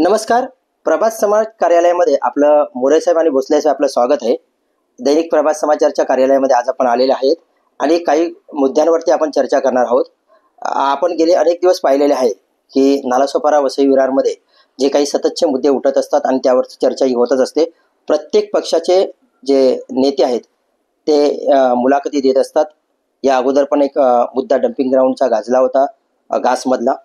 नमस्कार. प्रभात समाज कार्यालयामध्ये आपलं मोरे साहेब आणि भोसले साहेब आपलं स्वागत आहे. दैनिक प्रभात समाचारच्या कार्यालयामध्ये आज आपण आलेले आहेत आणि काही मुद्द्यांवरती आपण चर्चा करणार आहोत. आपण गेले अनेक दिवस पाहिलेले आहे की नालासोपारा वसई विरारमध्ये जे काही सततचे मुद्दे उठत असतात आणि त्यावरची चर्चा ही होतच असते. प्रत्येक पक्षाचे जे नेते आहेत ते मुलाखती देत असतात. या अगोदर पण एक मुद्दा डम्पिंग ग्राउंडचा गाजला होता, घासमधला,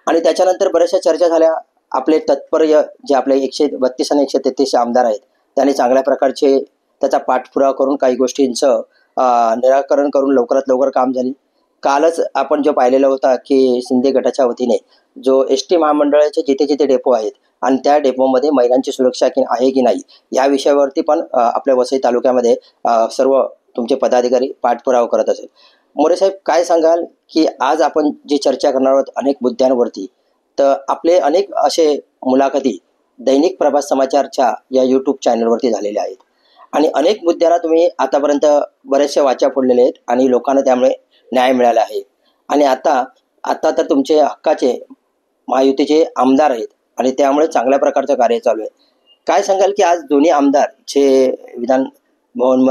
आणि त्याच्यानंतर बऱ्याचशा चर्चा झाल्या. आपले तत्पर्य जे आपले 132 आणि 133 आमदार आहेत त्यांनी चांगल्या प्रकारचे त्याचा पाठपुरावा करून काही गोष्टींचं निराकरण करून लवकरात लवकर काम झाली. कालच आपण जो पाहिलेला होता की शिंदे गटाच्या वतीने जो एस.टी. महामंडळाचे जिथे जिथे डेपो आहेत आणि त्या डेपोमध्ये महिलांची सुरक्षा आहे की नाही या विषयावरती पण आपल्या वसई तालुक्यामध्ये सर्व तुमचे पदाधिकारी पाठपुरावा करत असेल. मोरे साहेब, काय सांगाल की आज आपण जी चर्चा करणार आहोत अनेक मुद्द्यांवरती, तर आपले अनेक असे मुलाखती दैनिक प्रभात समाचारच्या या यूट्यूब चॅनलवरती झालेल्या आहेत आणि अनेक मुद्द्यांना तुम्ही आतापर्यंत बरेचसे वाचा फोडलेले आहेत आणि लोकांना त्यामुळे न्याय मिळाला आहे. आणि आता आता तर तुमचे हक्काचे महायुतीचे आमदार आहेत आणि त्यामुळे चांगल्या प्रकारचं कार्य चालू आहे. काय सांगाल की आज दोन्ही आमदार जे विधान भवन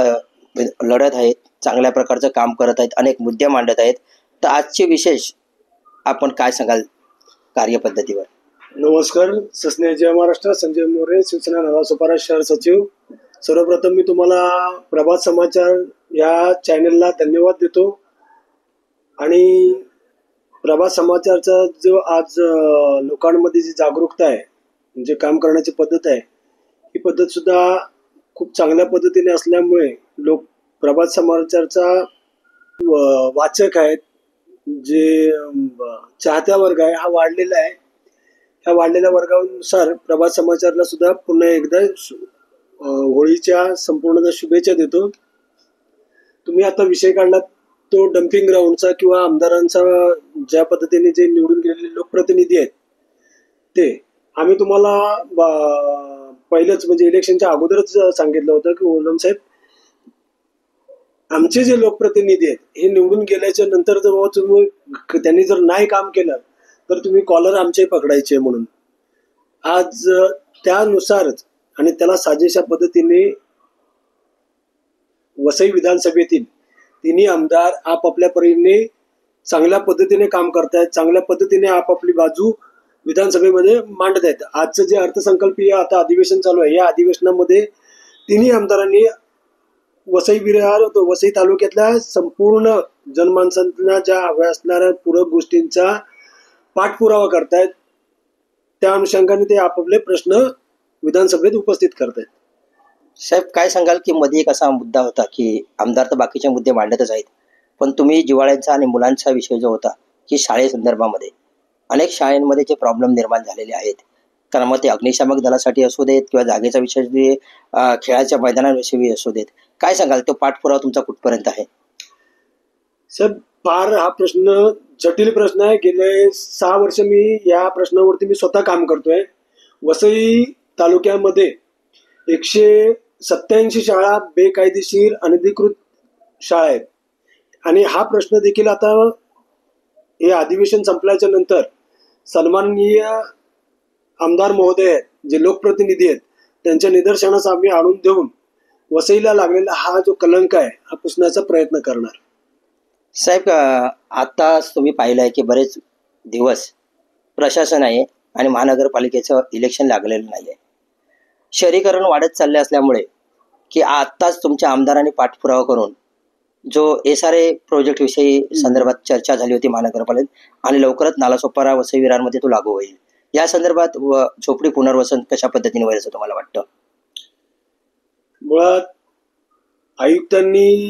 लढत आहेत, चांगल्या प्रकारचं काम करत आहेत, अनेक मुद्दे मांडत आहेत, तर आजचे विशेष आपण काय सांगाल कार्यपद्धतीवर? नमस्कार. सस्ने जय महाराष्ट्र. संजय मोरे, शिवसेना नालासोपारा शहर सचिव. सर्वप्रथम मी तुम्हाला प्रभात समाचार या चॅनलला धन्यवाद देतो आणि प्रभात समाचारचा जो आज लोकांमध्ये जी जागरूकता आहे, म्हणजे काम करण्याची पद्धत आहे, ही पद्धत सुद्धा खूप चांगल्या पद्धतीने असल्यामुळे लोक प्रभात समाचारचा वाचक आहेत, जे चाहत्या वर्ग आहे हा वाढलेला आहे. ह्या वाढलेल्या वर्गानुसार प्रभात समाचारला सुद्धा पुन्हा एकदा होळीच्या संपूर्ण शुभेच्छा देतो. तुम्ही आता विषय काढला तो डम्पिंग ग्राउंडचा किंवा आमदारांचा, ज्या पद्धतीने जे निवडून गेलेले लोकप्रतिनिधी आहेत ते आम्ही तुम्हाला पहिलंच म्हणजे इलेक्शनच्या अगोदरच सांगितलं होतं की ओलम साहेब, आमचे जे लोकप्रतिनिधी आहेत हे निवडून गेल्याच्या नंतर जर तुम्ही त्यांनी जर नाही काम केलं तर तुम्ही कॉलर आमचे पकडायचे म्हणून. आज त्यानुसारच आणि त्याला साजेशा पद्धतीने वसई विधानसभेतील तिन्ही आमदार आपापल्या परीने चांगल्या पद्धतीने काम करतायत, चांगल्या पद्धतीने आपापली बाजू विधानसभेमध्ये मांडत आहेत. आजचं जे अर्थसंकल्पीय आता अधिवेशन चालू आहे, या अधिवेशनामध्ये तिन्ही आमदारांनी वसई विरार वसई तालुक्यातल्या संपूर्ण जनमानसांना ज्या हव्या असणाऱ्या पूरक गोष्टींचा पाठपुरावा करतायत. त्या अनुषंगाने ते आपापले प्रश्न विधानसभेत उपस्थित करतायत. साहेब, काय सांगाल की मध्ये एक असा मुद्दा होता की आमदार तर बाकीचे मुद्दे मांडतच आहेत, पण तुम्ही जिव्हाळ्यांचा आणि मुलांचा विषय जो होता की शाळेसंदर्भामध्ये अनेक शाळांमध्ये जे प्रॉब्लेम निर्माण झालेले आहेत, कारण मग ते अग्निशामक दलासाठी असू देत किंवा जागेचा विषय खेळाच्या मैदानाविषयी असू देत, काय सांगाल तो पाठपुरावा तुमचा कुठपर्यंत आहे? साहेब, फार हा प्रश्न जटिल प्रश्न आहे. गेले 6 वर्ष मी या प्रश्नावरती मी स्वतः काम करतोय. वसई तालुक्यामध्ये 187 शाळा बेकायदेशीर अनधिकृत शाळा आहेत आणि हा प्रश्न देखील आता हे अधिवेशन संपल्याच्या नंतर सन्माननीय आमदार महोदय आहेत, जे लोकप्रतिनिधी आहेत, त्यांच्या निदर्शनास आम्ही आणून देऊन वसईला लागलेला हा जो कलंक आहे हा पुसण्याचा प्रयत्न करणार. साहेब, आता तुम्ही पाहिलं आहे की बरेच दिवस प्रशासन आहे आणि महानगरपालिकेचं इलेक्शन लागलेलं नाही आहे. शहरीकरण वाढत चालले असल्यामुळे की आत्ताच तुमच्या आमदारांनी पाठपुरावा करून जो SRA प्रोजेक्ट विषयी संदर्भात चर्चा झाली होती महानगरपालिकेत आणि लवकरच नालासोपारा वसई विरारमध्ये तो लागू होईल, या संदर्भात झोपडी पुनर्वसन कशा पद्धतीने होईल असं तुम्हाला वाटतं? मुळात आयुक्तांनी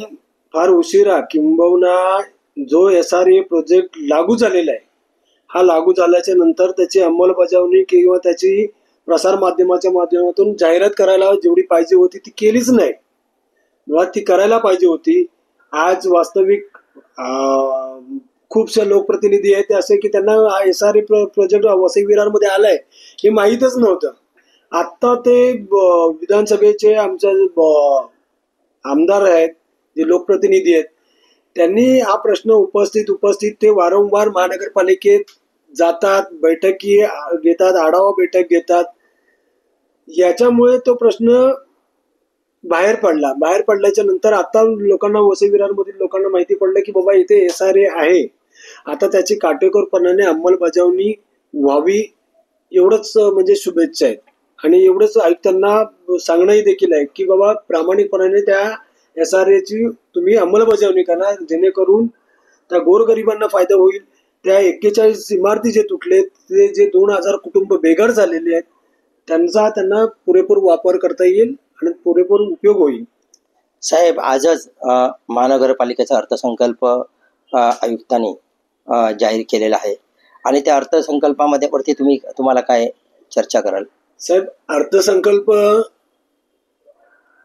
फार उशिरा किंबहुना जो SRA प्रोजेक्ट लागू झालेला आहे, हा लागू झाल्याच्या नंतर त्याची अंमलबजावणी किंवा त्याची प्रसार माध्यमाच्या माध्यमातून जाहिरात करायला जेवढी पाहिजे होती ती केलीच नाही. मुळात ती करायला पाहिजे होती. आज वास्तविक खूपसे लोकप्रतिनिधी आहेत असे की त्यांना हा SRA प्रोजेक्ट वसई विरारमध्ये आलाय हे माहीतच नव्हतं. आत्ता ते विधानसभेचे आमचे आमदार आहेत, जे लोकप्रतिनिधी आहेत, त्यांनी हा प्रश्न उपस्थित ते वारंवार महानगरपालिकेत जातात, बैठकी घेतात, आढावा बैठक घेतात. याच्यामुळे तो प्रश्न बाहेर पडल्याच्या नंतर आता लोकांना, वसई विरारमधील लोकांना माहिती पडलं की बाबा इथे SRA आहे. आता त्याची काटेकोरपणाने अंमलबजावणी व्हावी एवढंच म्हणजे शुभेच्छा आहेत. आणि एवढंच आयुक्तांना सांगणंही देखील आहे की बाबा प्रामाणिकपणाने त्या SRA ची तुम्ही अंमलबजावणी करा, जेणेकरून त्या गोरगरिबांना फायदा होईल. त्या 41 इमारती जे तुटले, ते जे 2000 कुटुंब बेघर झालेले आहेत, त्यांना पुरेपूर वापर करता येईल आणि पुरेपूर उपयोग होईल. साहेब, आजच महानगरपालिकेचा अर्थसंकल्प आयुक्तांनी जाहीर केलेला आहे आणि त्या अर्थसंकल्पामध्ये वरती तुम्हाला काय चर्चा कराल? साहेब, अर्थसंकल्प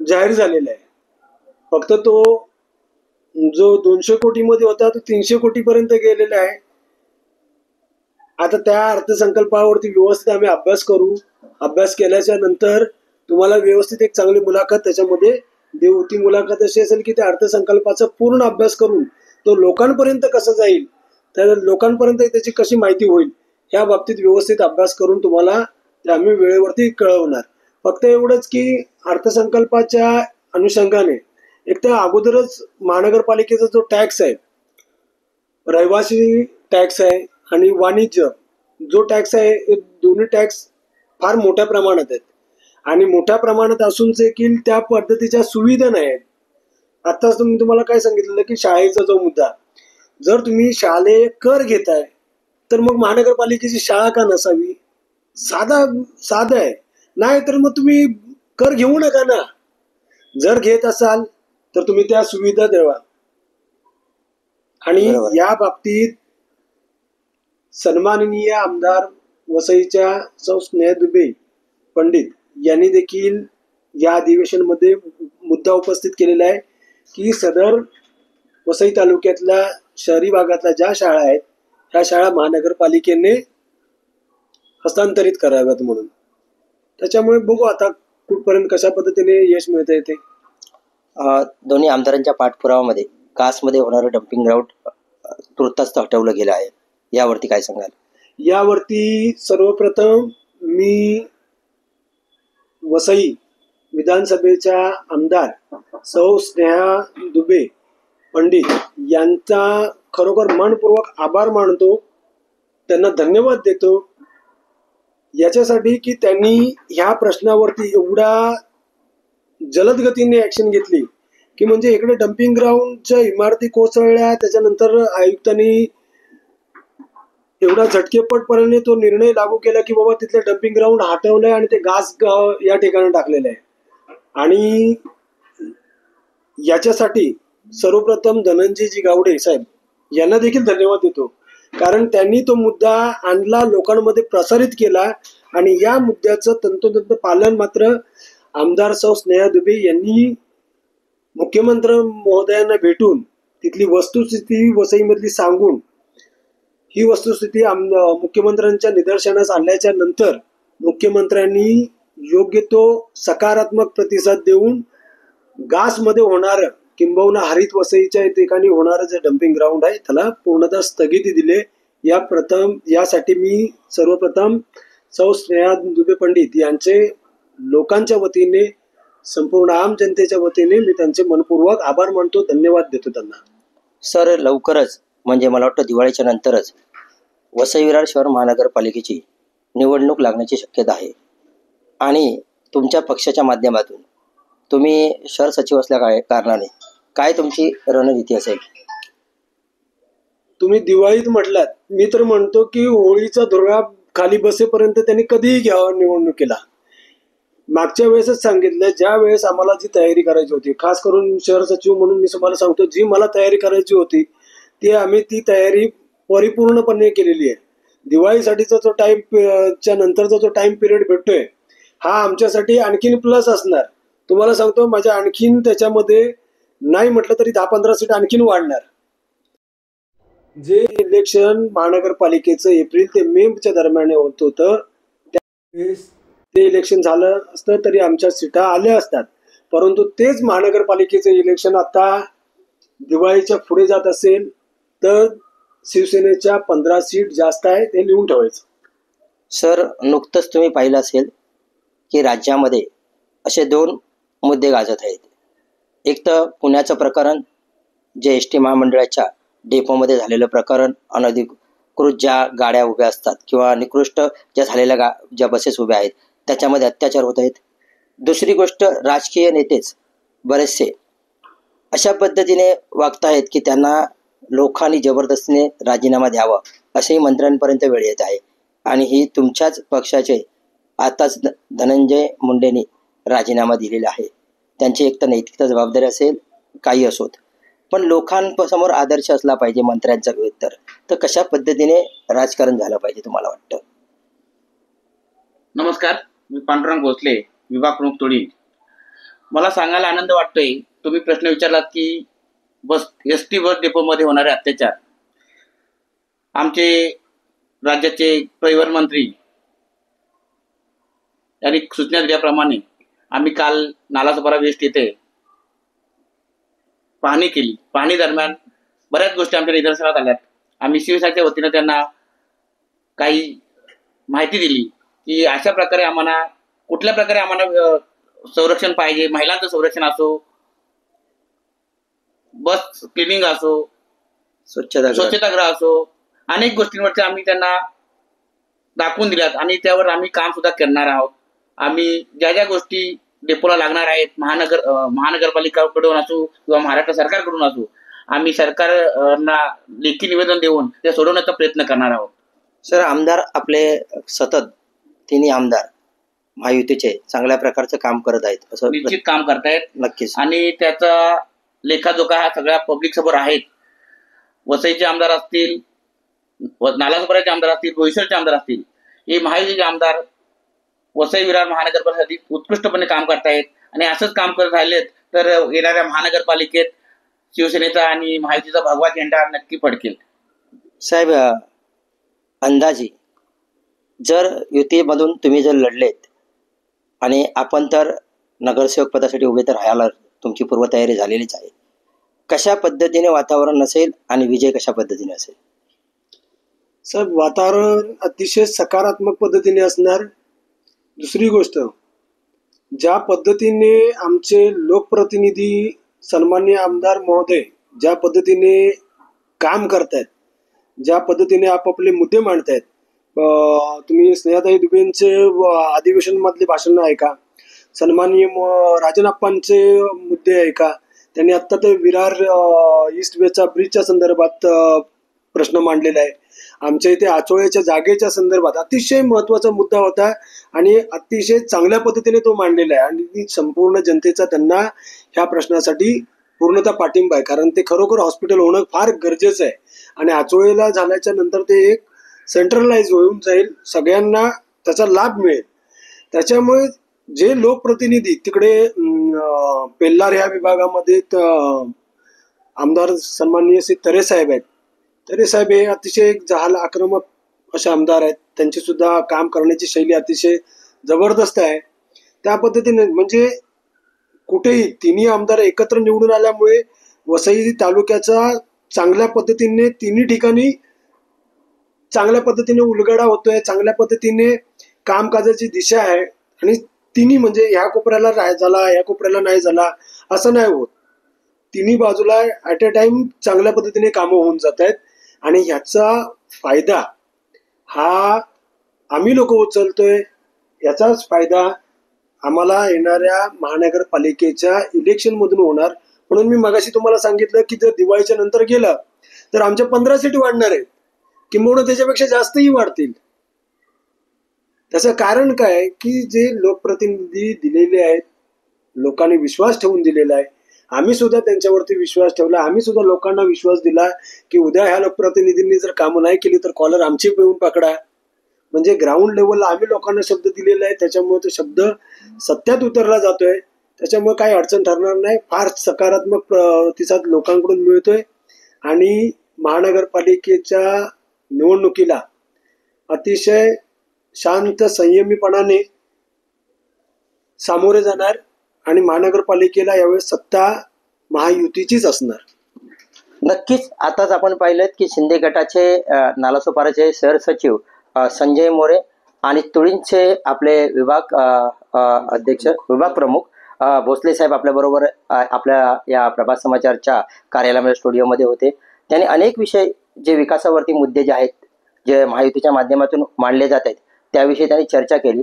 जाहीर झालेला आहे. फक्त तो जो 200 कोटीमध्ये होता तो 300 कोटीपर्यंत गेलेला आहे. आता त्या अर्थसंकल्पावरती व्यवस्थित आम्ही अभ्यास करू. अभ्यास केल्याच्या नंतर तुम्हाला व्यवस्थित एक चांगली मुलाखत त्याच्यामध्ये देऊ. ती मुलाखत अशी असेल की त्या अर्थसंकल्पाचा पूर्ण अभ्यास करून तो लोकांपर्यंत कसं जाईल, त्या लोकांपर्यंत त्याची कशी माहिती होईल, या बाबतीत व्यवस्थित अभ्यास करून तुम्हाला ते आम्ही वेळेवरती कळवणार. फक्त एवढंच की अर्थसंकल्पाच्या अनुषंगाने एक तर अगोदरच महानगरपालिकेचा जो टॅक्स आहे, रहिवासी टॅक्स आहे आणि वाणिज्य जो टॅक्स आहे, हे दोन्ही टॅक्स फार मोठ्या प्रमाणात आहेत आणि मोठ्या प्रमाणात असून देखील त्या पद्धतीच्या सुविधा नाही आहेत. आत्ताच तुम्हाला काय सांगितलेलं की शाळेचा जो मुद्दा, जर तुम्ही शालेय कर घेताय तर मग महानगरपालिकेची शाळा का नसावी? साधा आहे. नाही तर मग तुम्ही कर घेऊ नका ना. जर घेत असाल तर तुम्ही त्या सुविधा द्यावा. आणि बरोबर. या बाबतीत सन्माननीय आमदार वसईच्या सौ स्नेहा दुबे पंडित यांनी देखील या अधिवेशनमध्ये मुद्दा उपस्थित केलेला आहे की सदर वसई तालुक्यातल्या शहरी भागातल्या ज्या शाळा आहेत, त्या शाळा महानगरपालिकेने हस्तांतरित कराव्यात म्हणून. त्याच्यामुळे बघू आता कुठपर्यंत कशा पद्धतीने यश मिळतं येते. दोन्ही आमदारांच्या पाठपुरावामध्ये कासमध्ये होणारं डम्पिंग ग्राउंड तुर्तास हटवलं गेलं आहे, यावरती काय सांगाल? यावरती सर्वप्रथम मी वसई विधानसभेच्या आमदार सौ स्नेहा दुबे पंडित यांचा खरोखर मनपूर्वक आभार मानतो, त्यांना धन्यवाद देतो याच्यासाठी की त्यांनी ह्या प्रश्नावरती एवढा जलद गतीने ऍक्शन घेतली की म्हणजे इकडे डम्पिंग ग्राउंडच्या इमारती कोसळल्या, त्याच्यानंतर आयुक्तांनी एवढा झटकेपटपणे तो निर्णय लागू केला की बाबा तिथलं डम्पिंग ग्राउंड हटवलंय आणि ते घास या ठिकाणी टाकलेलं आहे. आणि याच्यासाठी सर्वप्रथम धनंजयजी गावडे साहेब यांना देखील धन्यवाद देतो, कारण त्यांनी तो मुद्दा आणला, लोकांमध्ये प्रसारित केला आणि या मुद्द्याचं तंतोतंत पालन मात्र आमदार सौ स्नेहा दुबे यांनी मुख्यमंत्री महोदयांना भेटून तिथली वस्तुस्थिती वसईमधली सांगून ही वस्तुस्थिती मुख्यमंत्र्यांच्या निदर्शनास आणल्याच्या नंतर मुख्यमंत्र्यांनी योग्य तो सकारात्मक प्रतिसाद देऊन घासमध्ये होणार किंबहुना हरित वसईच्या ठिकाणी होणारं जे डम्पिंग ग्राउंड आहे त्याला पूर्णतः स्थगिती दिले. यासाठी मी सर्वप्रथम सौ स्नेहा दुबे पंडित यांचे लोकांच्या वतीने, संपूर्ण आम जनतेच्या वतीने मी त्यांचे मनपूर्वक आभार मानतो, धन्यवाद देतो त्यांना. सर, लवकरच म्हणजे मला वाटतं दिवाळीच्या नंतरच वसई विरार शहर महानगरपालिकेची निवडणूक लागण्याची शक्यता आहे आणि तुमच्या पक्षाच्या माध्यमातून तुम्ही शहर सचिव असल्या कारणाने काय तुमची रणनीती असेल? तुम्ही दिवाळीत म्हटलात, मी तर म्हणतो की होळीचा धुरळा खाली बसेपर्यंत त्यांनी कधीही घ्यावा निवडणुकीला. मागच्या वेळेसच सांगितलं, ज्या वेळेस आम्हाला जी तयारी करायची होती, खास करून शहर सचिव म्हणून मी तुम्हाला सांगतो, जी मला तयारी करायची होती ती तयारी परिपूर्णपणे केलेली आहे. दिवाळीसाठीचा जो च्या नंतरचा जो टाइम पिरियड भेटतोय हा आमच्यासाठी आणखीन प्लस असणार. तुम्हाला सांगतो, माझ्या आणखीन त्याच्यामध्ये नाही म्हटलं तरी 10-15 सीट आणखीन वाढणार. जे इलेक्शन महानगरपालिकेचं एप्रिल ते मेच्या दरम्यान होत होतं, त्यावेळेस ते इलेक्शन झालं असतं तरी आमच्या सीटा आल्या असतात. परंतु तेच महानगरपालिकेचं इलेक्शन आता दिवाळीच्या पुढे जात असेल तर शिवसेनेच्या 15 सीट जास्त आहे ते लिहून ठेवायचं. सर, नुकतंच तुम्ही पाहिलं असेल की राज्यामध्ये असे दोन मुद्दे गाजत आहेत. एक तर पुण्याचं प्रकरण, जे एस टी महामंडळाच्या डेपोमध्ये झालेलं प्रकरण, अनधिकृत ज्या गाड्या उभ्या असतात किंवा निकृष्ट ज्या झालेल्या ज्या बसेस उभ्या आहेत त्याच्यामध्ये अत्याचार होत आहेत. दुसरी गोष्ट, राजकीय नेतेच बरेचसे अशा पद्धतीने वागत आहेत की त्यांना लोकांनी जबरदस्तीने राजीनामा द्यावा असेही मंत्र्यांपर्यंत वेळ येत आहे. आणि ही तुमच्याच पक्षाचे आताच धनंजय मुंडेंनी राजीनामा दिलेला आहे. त्यांची एक तर नैतिकता जबाबदारी असेल, काही असोत, पण लोकांसमोर आदर्श असला पाहिजे मंत्र्यांचा तर कशा पद्धतीने राजकारण झालं पाहिजे तुम्हाला वाटतं? नमस्कार, मी पांडुरंग भोसले, विभाग प्रमुख तोडी. मला सांगायला आनंद वाटतोय, तुम्ही प्रश्न विचारलात की एस टी बस डेपोमध्ये होणारे अत्याचार. आमचे राज्याचे परिवहन मंत्री यांनी सूचना दिल्याप्रमाणे आम्ही काल नालासोपारा वेस्ट येथे पाहणी केली. पाहणी दरम्यान बऱ्याच गोष्टी आमच्या निदर्शनास आल्यात. आम्ही शिवसेनेच्या वतीनं त्यांना काही माहिती दिली की अशा प्रकारे आम्हाला कुठल्या प्रकारे आम्हाला संरक्षण पाहिजे, महिलांचं संरक्षण असो, बस क्लिनिंग असो, स्वच्छतागृह असो, अनेक गोष्टींवरती आम्ही त्यांना दाखवून दिल्यात आणि त्यावर आम्ही काम सुद्धा करणार आहोत. आम्ही ज्या ज्या गोष्टी डेपोला लागणार आहेत, महानगरपालिकाकडून असो किंवा महाराष्ट्र सरकारकडून असो, आम्ही सरकारला लेखी निवेदन देऊन ते सोडवण्याचा प्रयत्न करणार आहोत. सर, आमदार आपले सतत तिन्ही आमदार महायुतीचे चांगल्या प्रकारचं काम करत आहेत, असं निश्चित काम करतायत. नक्कीच. आणि त्याचा लेखाजोखा हा सगळ्या पब्लिक समोर आहेत. वसईचे आमदार असतील, नालासोपाराचे आमदार असतील, बोईसरचे आमदार असतील, हे महायुतीचे आमदार वसई विरार महानगरपालिकेसाठी उत्कृष्टपणे काम करतायत. आणि असंच काम करत राहिलेत तर येणाऱ्या महानगरपालिकेत शिवसेनेचा आणि महायुतीचा भगवा झेंडा नक्की फडकेल. साहेब, अंदाजी जर युतीमधून तुम्ही जर लढलेत आणि आपण तर नगरसेवक पदासाठी उभे तर राहायला तुमची पूर्वतयारी झालेलीच आहे, कशा पद्धतीने वातावरण असेल आणि विजय कशा पद्धतीने असेल? साहेब, वातावरण अतिशय सकारात्मक पद्धतीने असणार. दुसरी गोष्ट, ज्या पद्धतीने आमचे लोकप्रतिनिधी सन्माननीय आमदार महोदय ज्या पद्धतीने काम करतायत, ज्या पद्धतीने आपापले मुद्दे मांडतायत, तुम्ही स्नेहाताई दुबेंचे अधिवेशन मधले भाषण ऐका, सन्माननीय राजनप्पांचे मुद्दे ऐका. त्यांनी आत्ता ते विरार ईस्ट वेस्टच्या ब्रिजच्या संदर्भात प्रश्न मांडलेला आहे. आमच्या इथे आचोळ्याच्या जागेच्या संदर्भात अतिशय महत्वाचा मुद्दा होता आणि अतिशय चांगल्या पद्धतीने तो मांडलेला आहे. आणि संपूर्ण जनतेचा त्यांना ह्या प्रश्नासाठी पूर्णतः पाठिंबा आहे, कारण ते खरोखर हॉस्पिटल होणं फार गरजेचं आहे. आणि आचोळेला झाल्याच्या नंतर ते एक सेंट्रलाइज होऊन जाईल, सगळ्यांना त्याचा लाभ मिळेल. त्याच्यामुळे जे लोकप्रतिनिधी तिकडे पेल्लार ह्या विभागामध्ये आमदार सन्माननीय श्री तरे साहेब आहेत, तरे साहेब हे अतिशय जहाल आक्रमक असे आमदार आहेत. त्यांची सुद्धा काम करण्याची शैली अतिशय जबरदस्त आहे. त्या पद्धतीने म्हणजे कुठेही तिन्ही आमदार एकत्र निवडून आल्यामुळे वसई तालुक्याचा चांगल्या पद्धतीने तिन्ही ठिकाणी चांगल्या पद्धतीने उलगडा होतोय, चांगल्या पद्धतीने कामकाजाची दिशा आहे. आणि तिन्ही म्हणजे ह्या कोपऱ्याला झाला, ह्या कोपऱ्याला नाही झाला असं नाही होत. तिन्ही बाजूला ऍट अ टाइम चांगल्या पद्धतीने कामं होऊन जात आहेत. आणि ह्याचा फायदा हा आम्ही लोक उचलतोय. याचाच फायदा आम्हाला येणाऱ्या महानगरपालिकेच्या इलेक्शन मधून होणार. म्हणून मी मगाशी तुम्हाला सांगितलं की जर दिवाळीच्या नंतर गेलं तर आमच्या 15 सीट वाढणार आहेत, किंबहुना त्याच्यापेक्षा जास्तही वाढतील. त्याचं कारण काय की जे लोकप्रतिनिधी दिलेले आहेत, लोकांनी विश्वास ठेवून दिलेला आहे. आम्ही सुद्धा त्यांच्यावरती विश्वास ठेवला. आम्ही सुद्धा लोकांना विश्वास दिला की उद्या ह्या लोकप्रतिनिधींनी जर कामं नाही केली तर कॉलर आमची पिऊन पकडा. म्हणजे ग्राउंड लेवलला आम्ही लोकांना शब्द दिलेला आहे, त्याच्यामुळे तो शब्द सत्यात उतरला जातोय. त्याच्यामुळे काही अडचण ठरणार नाही. फार सकारात्मक प्रतिसाद लोकांकडून मिळतोय आणि महानगरपालिकेच्या निवडणुकीला अतिशय शांत संयमीपणाने सामोरे जाणार आणि महानगरपालिकेला यावेळेस सत्ता महायुतीचीच असणार. नक्कीच आताच आपण पाहिलं की शिंदे गटाचे नालासोपाराचे सहसचिव संजय मोरे आणि तुळींचे आपले विभाग अध्यक्ष विभाग प्रमुख भोसले साहेब आपल्या बरोबर आपल्या या प्रभात समाचारच्या कार्यालयामध्ये स्टुडिओमध्ये होते. त्यांनी अनेक विषय जे विकासावरती मुद्दे जे आहेत जे महायुतीच्या माध्यमातून मांडले जात आहेत त्याविषयी त्यांनी चर्चा केली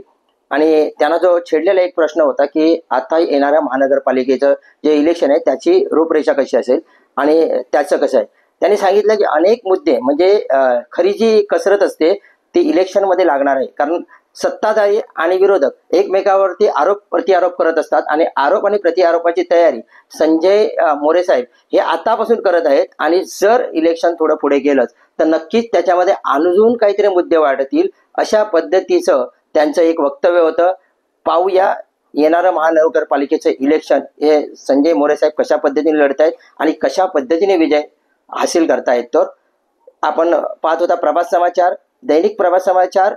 आणि त्यांना जो छेडलेला एक प्रश्न होता की आता येणाऱ्या महानगरपालिकेचं जे इलेक्शन आहे त्याची रूपरेषा कशी असेल आणि त्याचं कसं आहे. त्यांनी सांगितलं की अनेक मुद्दे म्हणजे खरी जी कसरत असते ती इलेक्शनमध्ये लागणार आहे, कारण सत्ताधारी आणि विरोधक एकमेकावरती आरोप प्रतिआरोप करत असतात आणि आरोप आणि प्रतिआरोपाची तयारी संजय मोरे साहेब हे आतापासून करत आहेत आणि जर इलेक्शन थोडं पुढे गेलंच तर नक्कीच त्याच्यामध्ये अजून काहीतरी मुद्दे वाढतील अशा पद्धतीचं त्यांचं एक वक्तव्य होतं. पाहूया येणारं महानगरपालिकेचं इलेक्शन हे संजय मोरे साहेब कशा पद्धतीने लढतायत आणि कशा पद्धतीने विजय हासिल करतायत. तर आपण पाहत होता प्रभात समाचार, दैनिक प्रभात समाचार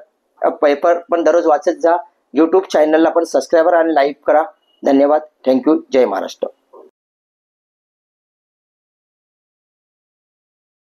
पेपर पण दररोज वाचत जा. यूट्यूब चॅनलला पण सबस्क्राईबर आणि लाईक करा. धन्यवाद. थँक्यू. जय महाराष्ट्र.